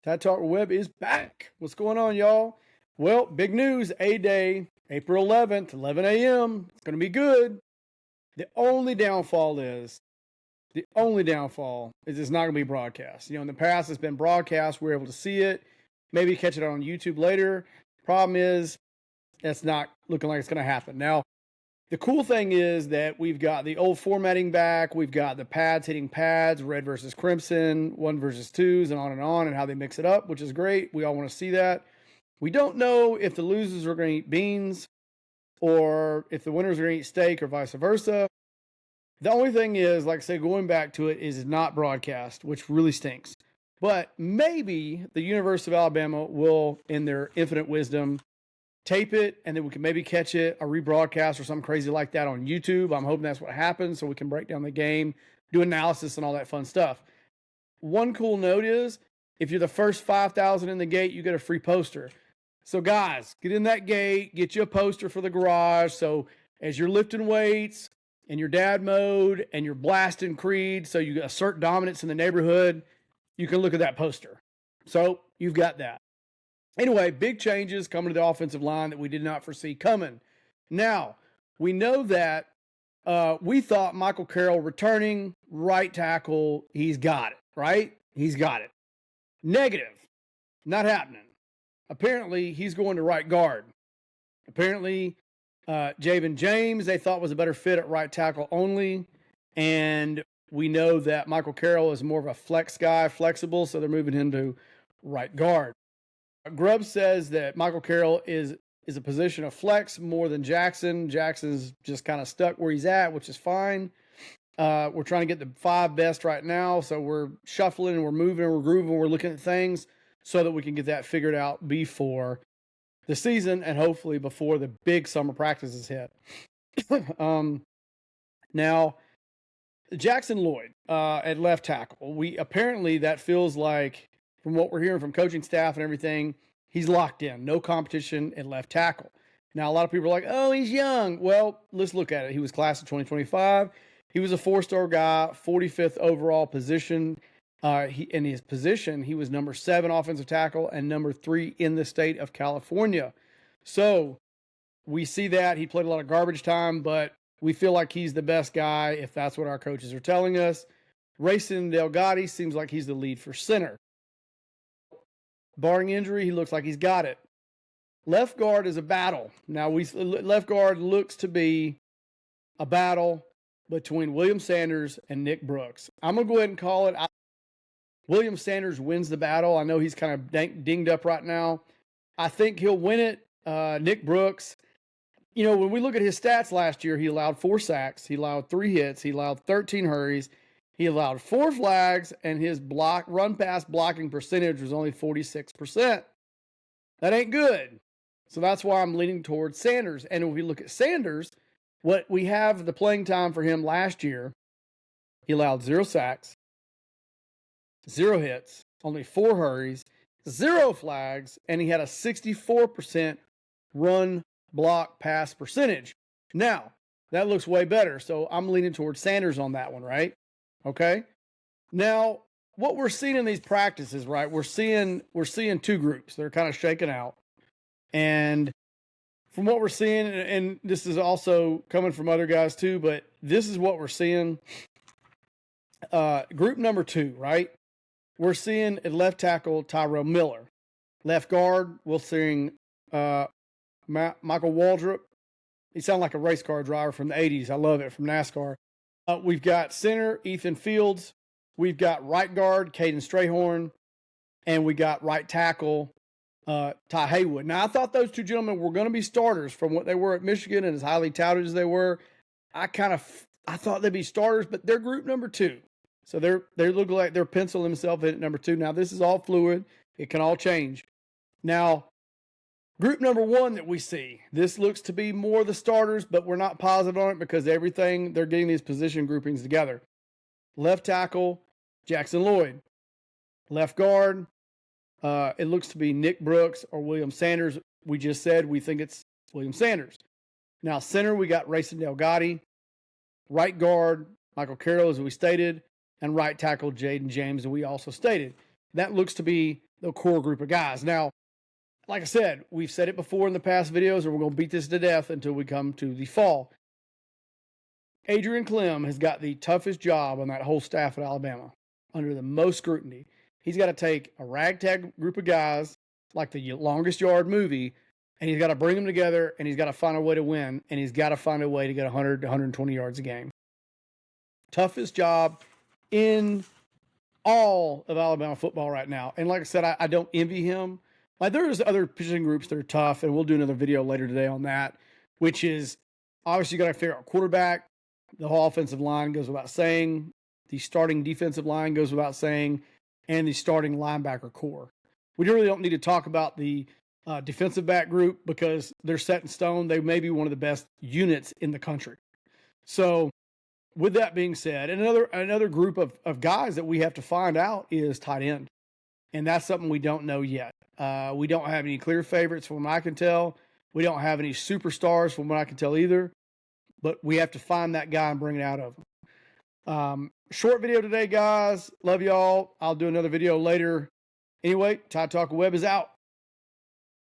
Tide Talk Web is back. What's going on, y'all? Well, big news, A-Day, April 11th, 11 a.m. It's going to be good. The only downfall is it's not going to be broadcast. You know, in the past, it's been broadcast. We're able to see it, maybe catch it on YouTube later. Problem is, that's not looking like it's going to happen. Now, the cool thing is that we've got the old formatting back. We've got the pads hitting pads, red versus crimson, 1 versus 2s, and on, and how they mix it up, which is great. We all want to see that. We don't know if the losers are going to eat beans or if the winners are going to eat steak or vice versa. The only thing is, like I said, going back to it, is it's not broadcast, which really stinks. But maybe the University of Alabama will, in their infinite wisdom, tape it, and then we can maybe catch it, a rebroadcast or something crazy like that on YouTube. I'm hoping that's what happens so we can break down the game, do analysis and all that fun stuff. One cool note is, if you're the first 5,000 in the gate, you get a free poster. So guys, get in that gate, get you a poster for the garage. So as you're lifting weights and your dad mode and you're blasting Creed, so you assert dominance in the neighborhood, you can look at that poster. So you've got that. Anyway, big changes coming to the offensive line that we did not foresee coming. Now, we know that we thought Michael Carroll returning right tackle, he's got it, right? He's got it. Negative. Not happening. Apparently, he's going to right guard. Apparently, Javen James, they thought was a better fit at right tackle only. And we know that Michael Carroll is more of a flex guy, flexible, so they're moving him to right guard. Grubb says that Michael Carroll is a position of flex more than Jackson. Jackson's just kind of stuck where he's at, which is fine. We're trying to get the 5 best right now, so we're shuffling and we're moving and we're grooving. We're looking at things so that we can get that figured out before the season and hopefully before the big summer practices hit. Now, Jackson Lloyd at left tackle. Apparently that feels like, from what we're hearing from coaching staff and everything, he's locked in. No competition at left tackle. Now, a lot of people are like, oh, he's young. Well, let's look at it. He was class of 2025. He was a 4-star guy, 45th overall position. In his position, he was number 7 offensive tackle and number 3 in the state of California. So we see that. He played a lot of garbage time, but we feel like he's the best guy if that's what our coaches are telling us. Racing Delgado seems like he's the lead for center. Barring injury, he looks like he's got it. Left guard is a battle. Now, left guard looks to be a battle between William Sanders and Nick Brooks. I'm going to go ahead and call it. William Sanders wins the battle. I know he's kind of dinged up right now. I think he'll win it. Nick Brooks, you know, when we look at his stats last year, he allowed 4 sacks. He allowed 3 hits. He allowed 13 hurries. He allowed 4 flags, and his run pass blocking percentage was only 46%. That ain't good. So that's why I'm leaning towards Sanders. And if we look at Sanders, what we have the playing time for him last year, he allowed 0 sacks, 0 hits, only 4 hurries, 0 flags, and he had a 64% run block pass percentage. Now, that looks way better. So I'm leaning towards Sanders on that one, right? Okay. Now, what we're seeing in these practices, right? We're seeing 2 groups. They're kind of shaking out. And from what we're seeing, and this is also coming from other guys too, but this is what we're seeing. Group number 2, right? We're seeing at left tackle Tyrell Miller. Left guard, we're seeing Michael Waldrop. He sounds like a race car driver from the 80s. I love it, from NASCAR. We've got center Ethan Fields. We've got right guard Caden Strayhorn. And we got right tackle Ty Haywood. Now, I thought those 2 gentlemen were going to be starters from what they were at Michigan and as highly touted as they were. I thought they'd be starters, but they're group number 2. So they look like they're penciling themselves in at number 2. Now, this is all fluid. It can all change. Now, group number 1 that we see, this looks to be more the starters, but we're not positive on it because everything, they're getting these position groupings together. Left tackle, Jackson Lloyd. Left guard, it looks to be Nick Brooks or William Sanders. We just said we think it's William Sanders. Now, center, we got Racing Delgado. Right guard, Michael Carroll, as we stated. And right tackle, Jaden James, as we also stated. That looks to be the core group of guys. Now, like I said, we've said it before in the past videos, and we're going to beat this to death until we come to the fall. Adrian Clem has got the toughest job on that whole staff at Alabama, under the most scrutiny. He's got to take a ragtag group of guys, like the Longest Yard movie, and he's got to bring them together, and he's got to find a way to win, and he's got to find a way to get 100 to 120 yards a game. Toughest job in all of Alabama football right now. And like I said, I don't envy him. Like, there's other position groups that are tough, and we'll do another video later today on that, which is obviously you got to figure out quarterback. The whole offensive line goes without saying. The starting defensive line goes without saying, and the starting linebacker core. We really don't need to talk about the defensive back group because they're set in stone. They may be one of the best units in the country. So with that being said, and another group of guys that we have to find out is tight end. And that's something we don't know yet. We don't have any clear favorites from what I can tell. We don't have any superstars from what I can tell either. But we have to find that guy and bring it out of him. Short video today, guys. Love y'all. I'll do another video later. Anyway, Tide Talk Web is out.